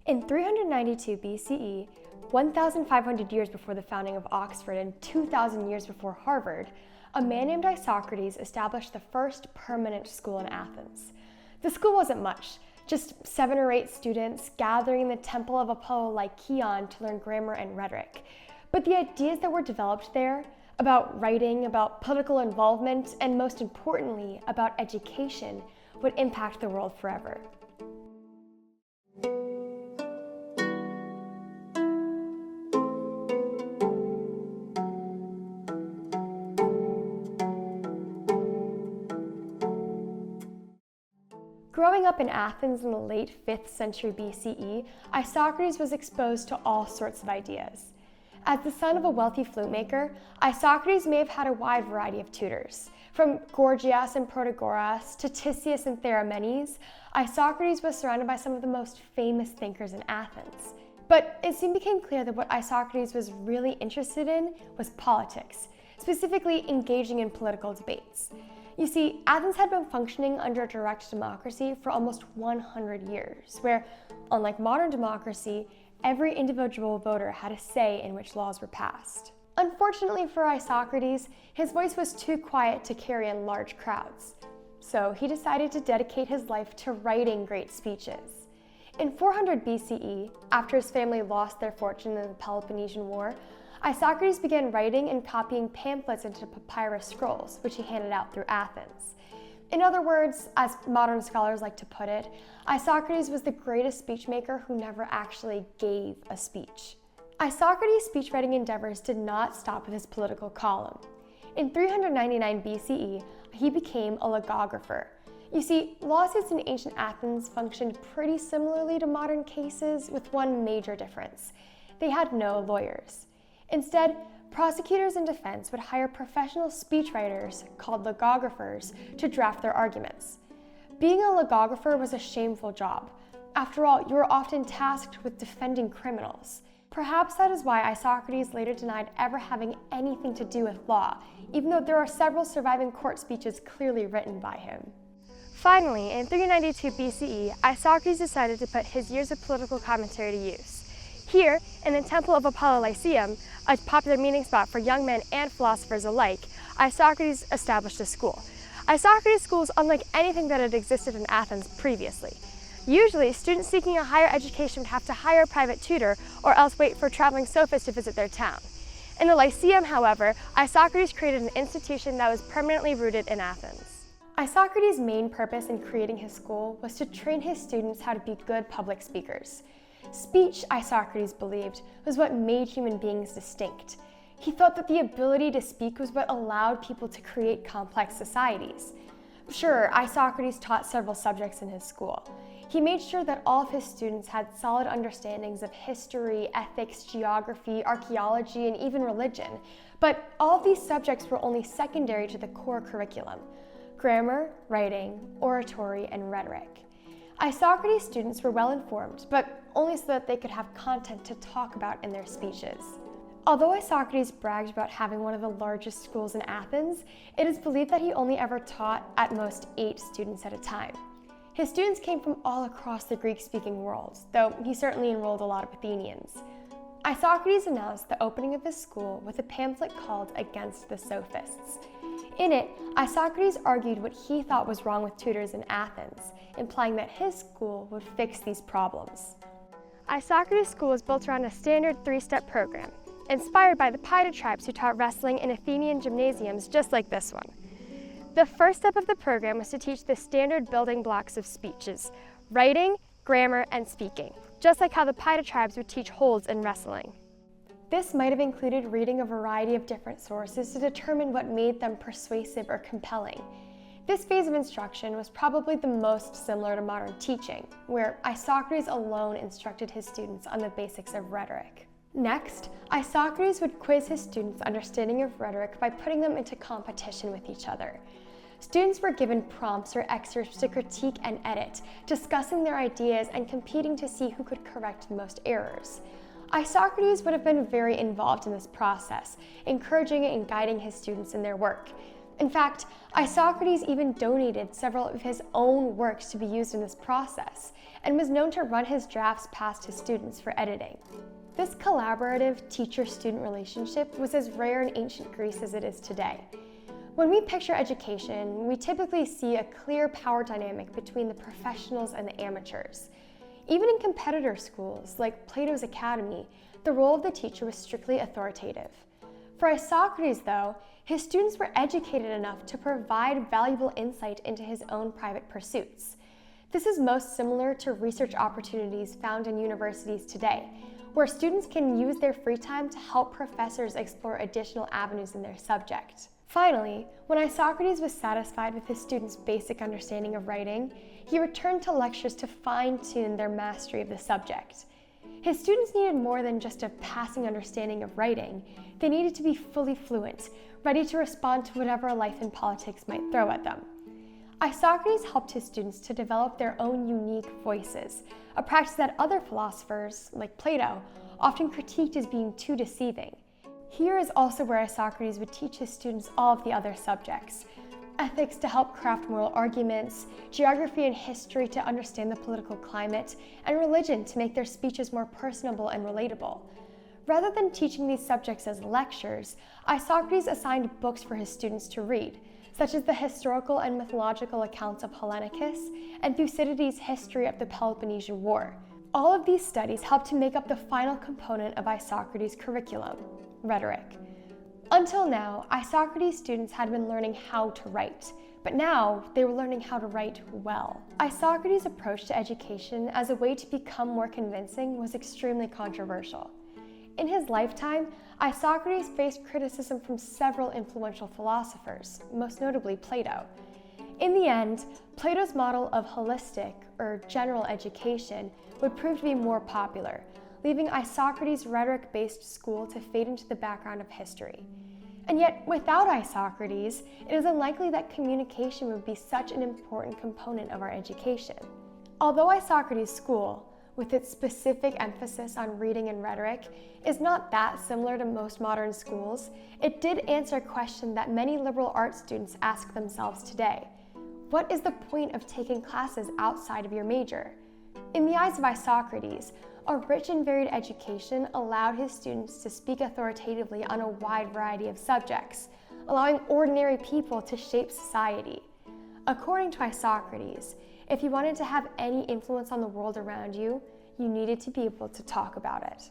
In 392 BCE, 1,500 years before the founding of Oxford and 2,000 years before Harvard, a man named Isocrates established the first permanent school in Athens. The school wasn't much, just 7 or 8 students gathering in the temple of Apollo Lycaon to learn grammar and rhetoric. But the ideas that were developed there, about writing, about political involvement, and most importantly, about education, would impact the world forever. Growing up in Athens in the late 5th century BCE, Isocrates was exposed to all sorts of ideas. As the son of a wealthy flute maker, Isocrates may have had a wide variety of tutors. From Gorgias and Protagoras to Tisias and Theramenes, Isocrates was surrounded by some of the most famous thinkers in Athens. But it soon became clear that what Isocrates was really interested in was politics, specifically engaging in political debates. You see, Athens had been functioning under a direct democracy for almost 100 years, where, unlike modern democracy, every individual voter had a say in which laws were passed. Unfortunately for Isocrates, his voice was too quiet to carry in large crowds. So he decided to dedicate his life to writing great speeches. In 400 BCE, after his family lost their fortune in the Peloponnesian War, Isocrates began writing and copying pamphlets into papyrus scrolls, which he handed out through Athens. In other words, as modern scholars like to put it, Isocrates was the greatest speechmaker who never actually gave a speech. Isocrates' speechwriting endeavors did not stop with his political column. In 399 BCE, he became a logographer. You see, lawsuits in ancient Athens functioned pretty similarly to modern cases, with one major difference. They had no lawyers. Instead, prosecutors and defense would hire professional speechwriters, called logographers, to draft their arguments. Being a logographer was a shameful job. After all, you were often tasked with defending criminals. Perhaps that is why Isocrates later denied ever having anything to do with law, even though there are several surviving court speeches clearly written by him. Finally, in 392 BCE, Isocrates decided to put his years of political commentary to use. Here, in the Temple of Apollo Lyceum, a popular meeting spot for young men and philosophers alike, Isocrates established a school. Isocrates' school is unlike anything that had existed in Athens previously. Usually, students seeking a higher education would have to hire a private tutor or else wait for traveling sophists to visit their town. In the Lyceum, however, Isocrates created an institution that was permanently rooted in Athens. Isocrates' main purpose in creating his school was to train his students how to be good public speakers. Speech, Isocrates believed, was what made human beings distinct. He thought that the ability to speak was what allowed people to create complex societies. Sure, Isocrates taught several subjects in his school. He made sure that all of his students had solid understandings of history, ethics, geography, archaeology, and even religion. But all of these subjects were only secondary to the core curriculum: grammar, writing, oratory, and rhetoric. Isocrates' students were well informed, but only so that they could have content to talk about in their speeches. Although Isocrates bragged about having one of the largest schools in Athens, it is believed that he only ever taught at most 8 students at a time. His students came from all across the Greek-speaking world, though he certainly enrolled a lot of Athenians. Isocrates announced the opening of his school with a pamphlet called Against the Sophists. In it, Isocrates argued what he thought was wrong with tutors in Athens, implying that his school would fix these problems. Isocrates' school was built around a standard 3-step program, inspired by the Pida tribes who taught wrestling in Athenian gymnasiums just like this one. The first step of the program was to teach the standard building blocks of speeches: writing, grammar, and speaking, just like how the Pida tribes would teach holds in wrestling. This might have included reading a variety of different sources to determine what made them persuasive or compelling. This phase of instruction was probably the most similar to modern teaching, where Isocrates alone instructed his students on the basics of rhetoric. Next, Isocrates would quiz his students' understanding of rhetoric by putting them into competition with each other. Students were given prompts or excerpts to critique and edit, discussing their ideas and competing to see who could correct the most errors. Isocrates would have been very involved in this process, encouraging and guiding his students in their work. In fact, Isocrates even donated several of his own works to be used in this process, and was known to run his drafts past his students for editing. This collaborative teacher-student relationship was as rare in ancient Greece as it is today. When we picture education, we typically see a clear power dynamic between the professionals and the amateurs. Even in competitor schools, like Plato's Academy, the role of the teacher was strictly authoritative. For Isocrates, though, his students were educated enough to provide valuable insight into his own private pursuits. This is most similar to research opportunities found in universities today, where students can use their free time to help professors explore additional avenues in their subject. Finally, when Isocrates was satisfied with his students' basic understanding of writing, he returned to lectures to fine-tune their mastery of the subject. His students needed more than just a passing understanding of writing. They needed to be fully fluent, ready to respond to whatever life and politics might throw at them. Isocrates helped his students to develop their own unique voices, a practice that other philosophers, like Plato, often critiqued as being too deceiving. Here is also where Isocrates would teach his students all of the other subjects: ethics to help craft moral arguments, geography and history to understand the political climate, and religion to make their speeches more personable and relatable. Rather than teaching these subjects as lectures, Isocrates assigned books for his students to read, such as the historical and mythological accounts of Hellanicus and Thucydides' history of the Peloponnesian War. All of these studies helped to make up the final component of Isocrates' curriculum: rhetoric. Until now, Isocrates' students had been learning how to write, but now they were learning how to write well. Isocrates' approach to education as a way to become more convincing was extremely controversial. In his lifetime, Isocrates faced criticism from several influential philosophers, most notably Plato. In the end, Plato's model of holistic, or general education, would prove to be more popular, leaving Isocrates' rhetoric-based school to fade into the background of history. And yet, without Isocrates, it is unlikely that communication would be such an important component of our education. Although Isocrates' school, with its specific emphasis on reading and rhetoric, is not that similar to most modern schools, it did answer a question that many liberal arts students ask themselves today: what is the point of taking classes outside of your major? In the eyes of Isocrates, a rich and varied education allowed his students to speak authoritatively on a wide variety of subjects, allowing ordinary people to shape society. According to Isocrates, if you wanted to have any influence on the world around you, you needed to be able to talk about it.